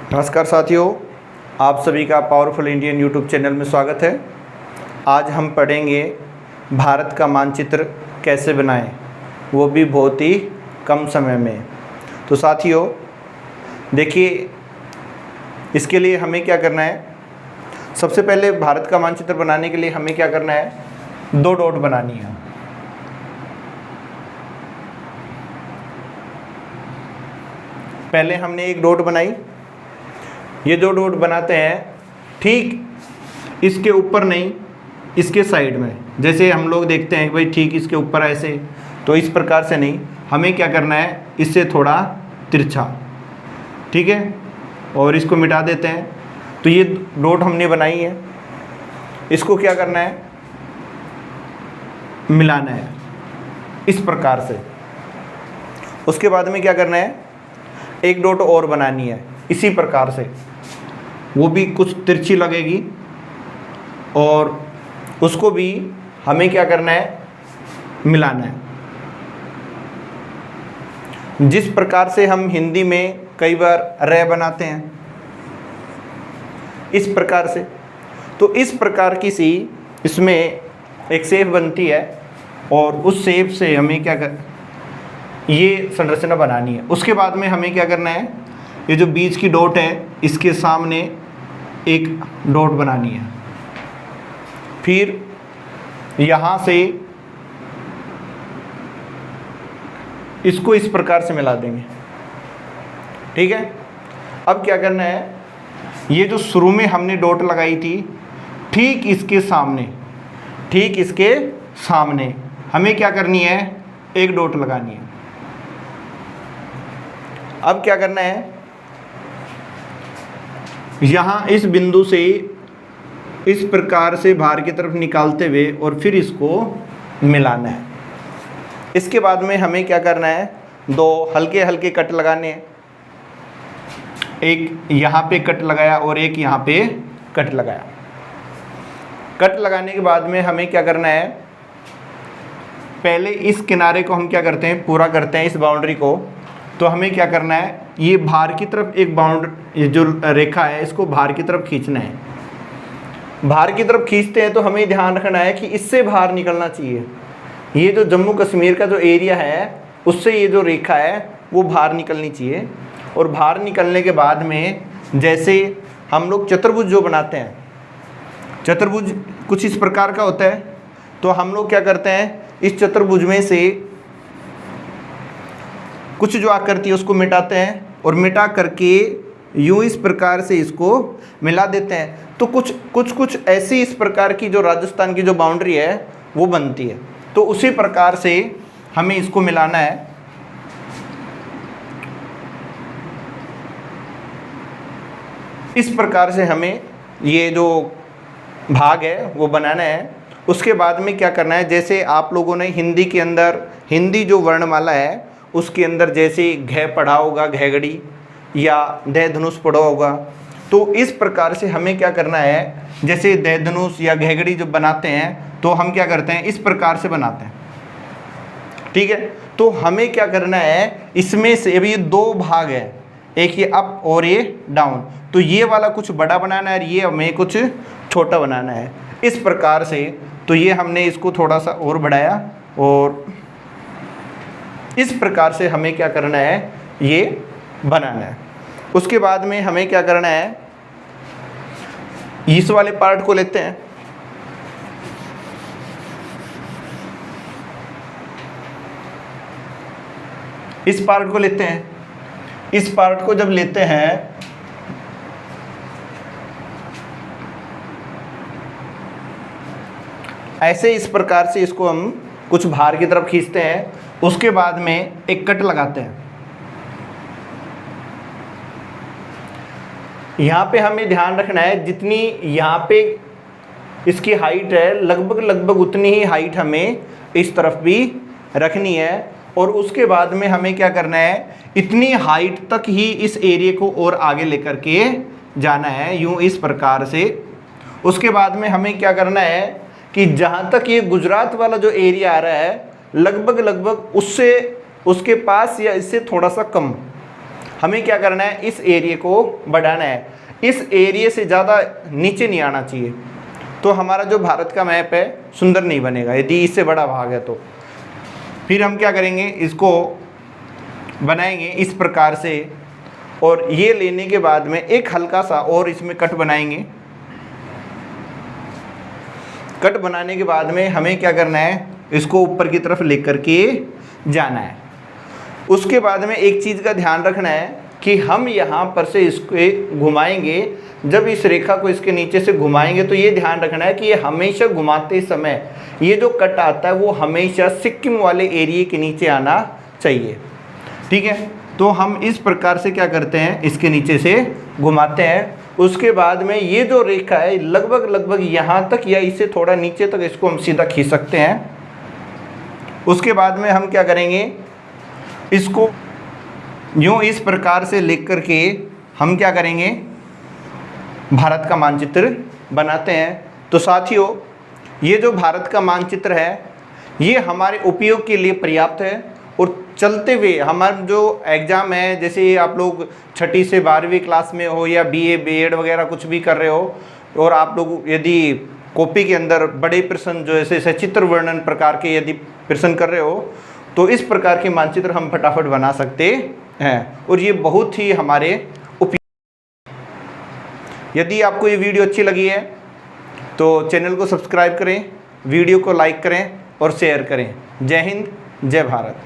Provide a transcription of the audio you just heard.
नमस्कार साथियों, आप सभी का पावरफुल इंडियन यूट्यूब चैनल में स्वागत है। आज हम पढ़ेंगे भारत का मानचित्र कैसे बनाएं, वो भी बहुत ही कम समय में। तो साथियों देखिए, इसके लिए हमें क्या करना है। सबसे पहले भारत का मानचित्र बनाने के लिए हमें क्या करना है, 2 डॉट बनानी है। पहले हमने एक डॉट बनाई। ये 2 डॉट बनाते हैं ठीक इसके ऊपर नहीं, इसके साइड में। जैसे हम लोग देखते हैं कि भाई ठीक इसके ऊपर ऐसे, तो इस प्रकार से नहीं, हमें क्या करना है, इससे थोड़ा तिरछा, ठीक है। और इसको मिटा देते हैं। तो ये डॉट हमने बनाई है, इसको क्या करना है, मिलाना है इस प्रकार से। उसके बाद में क्या करना है, एक डॉट और बनानी है इसी प्रकार से, वो भी कुछ तिरछी लगेगी। और उसको भी हमें क्या करना है, मिलाना है। जिस प्रकार से हम हिंदी में कई बार र बनाते हैं, इस प्रकार से, तो इस प्रकार की सी इसमें एक शेप बनती है। और उस शेप से हमें क्या कर, ये संरचना बनानी है। उसके बाद में हमें क्या करना है, ये जो बीच की डॉट है इसके सामने एक डॉट बनानी है। फिर यहाँ से इसको इस प्रकार से मिला देंगे, ठीक है। अब क्या करना है, ये जो शुरू में हमने डॉट लगाई थी ठीक इसके सामने हमें क्या करनी है, एक डॉट लगानी है। अब क्या करना है, यहाँ इस बिंदु से इस प्रकार से बाहर की तरफ निकालते हुए और फिर इसको मिलाना है। इसके बाद में हमें क्या करना है, 2 हल्के हल्के कट लगाने हैं। एक यहाँ पे कट लगाया और एक यहाँ पे कट लगाया। कट लगाने के बाद में हमें क्या करना है, पहले इस किनारे को हम क्या करते हैं, पूरा करते हैं इस बाउंड्री को। तो हमें क्या करना है, ये बाहर की तरफ एक बाउंड्री जो रेखा है इसको बाहर की तरफ खींचना है। बाहर की तरफ खींचते हैं तो हमें ध्यान रखना है कि इससे बाहर निकलना चाहिए। ये जो जम्मू कश्मीर का जो एरिया है उससे ये जो रेखा है वो बाहर निकलनी चाहिए। और बाहर निकलने के बाद में जैसे हम लोग चतुर्भुज जो बनाते हैं, चतुर्भुज कुछ इस प्रकार का होता है। तो हम लोग क्या करते हैं, इस चतुर्भुज में से कुछ जो आकृति है उसको मिटाते हैं और मिटा करके यूँ इस प्रकार से इसको मिला देते हैं। तो कुछ ऐसी इस प्रकार की जो राजस्थान की जो बाउंड्री है वो बनती है। तो उसी प्रकार से हमें इसको मिलाना है। इस प्रकार से हमें ये जो भाग है वो बनाना है। उसके बाद में क्या करना है, जैसे आप लोगों ने हिंदी के अंदर, हिंदी जो वर्णमाला है उसके अंदर जैसे घ पढ़ा होगा, घैगड़ी, या दह धनुष पढ़ा होगा, तो इस प्रकार से हमें क्या करना है, जैसे दह धनुष या घैगड़ी जब बनाते हैं तो हम क्या करते हैं, इस प्रकार से बनाते हैं, ठीक है। तो हमें क्या करना है, इसमें से अभी ये 2 भाग है, एक ये अप और ये डाउन। तो ये वाला कुछ बड़ा बनाना है और ये हमें कुछ छोटा बनाना है, इस प्रकार से। तो ये हमने इसको थोड़ा सा और बढ़ाया और इस प्रकार से हमें क्या करना है, ये बनाना है। उसके बाद में हमें क्या करना है, इस वाले पार्ट को लेते हैं, इस पार्ट को लेते हैं। इस पार्ट को जब लेते हैं ऐसे, इस प्रकार से इसको हम कुछ बाहर की तरफ खींचते हैं। उसके बाद में एक कट लगाते हैं। यहाँ पे हमें ध्यान रखना है, जितनी यहाँ पे इसकी हाइट है लगभग उतनी ही हाइट हमें इस तरफ भी रखनी है। और उसके बाद में हमें क्या करना है, इतनी हाइट तक ही इस एरिया को और आगे लेकर के जाना है, यूँ इस प्रकार से। उसके बाद में हमें क्या करना है कि जहाँ तक ये गुजरात वाला जो एरिया आ रहा है लगभग उससे उसके पास या इससे थोड़ा सा कम हमें क्या करना है, इस एरिया को बढ़ाना है, इस एरिया से ज़्यादा नीचे नहीं आना चाहिए। तो हमारा जो भारत का मैप है सुंदर नहीं बनेगा यदि इससे बड़ा भाग है तो। फिर हम क्या करेंगे, इसको बनाएंगे इस प्रकार से, और ये लेने के बाद में एक हल्का सा और इसमें कट बनाएंगे। कट बनाने के बाद में हमें क्या करना है, इसको ऊपर की तरफ लेकर के जाना है। उसके बाद में एक चीज़ का ध्यान रखना है कि हम यहाँ पर से इसको घुमाएंगे, जब इस रेखा को इसके नीचे से घुमाएंगे तो ये ध्यान रखना है कि ये हमेशा घुमाते समय ये जो कट आता है वो हमेशा सिक्किम वाले एरिया के नीचे आना चाहिए। ठीक है, तो हम इस प्रकार से क्या करते हैं, इसके नीचे से घुमाते हैं। उसके बाद में ये जो रेखा है लगभग यहाँ तक या इससे थोड़ा नीचे तक इसको हम सीधा खींच सकते हैं। उसके बाद में हम क्या करेंगे, इसको यूँ इस प्रकार से लेकर करके हम क्या करेंगे, भारत का मानचित्र बनाते हैं। तो साथियों, ये जो भारत का मानचित्र है ये हमारे उपयोग के लिए पर्याप्त है, और चलते हुए हमारा जो एग्ज़ाम है, जैसे आप लोग 6ठी से 12वीं क्लास में हो या BA B.Ed वगैरह कुछ भी कर रहे हो, और आप लोग यदि कॉपी के अंदर बड़े प्रश्न जो ऐसे सचित्र वर्णन प्रकार के यदि प्रश्न कर रहे हो तो इस प्रकार के मानचित्र हम फटाफट बना सकते हैं, और ये बहुत ही हमारे उपयोग। यदि आपको ये वीडियो अच्छी लगी है तो चैनल को सब्सक्राइब करें, वीडियो को लाइक करें और शेयर करें। जय हिंद, जय भारत।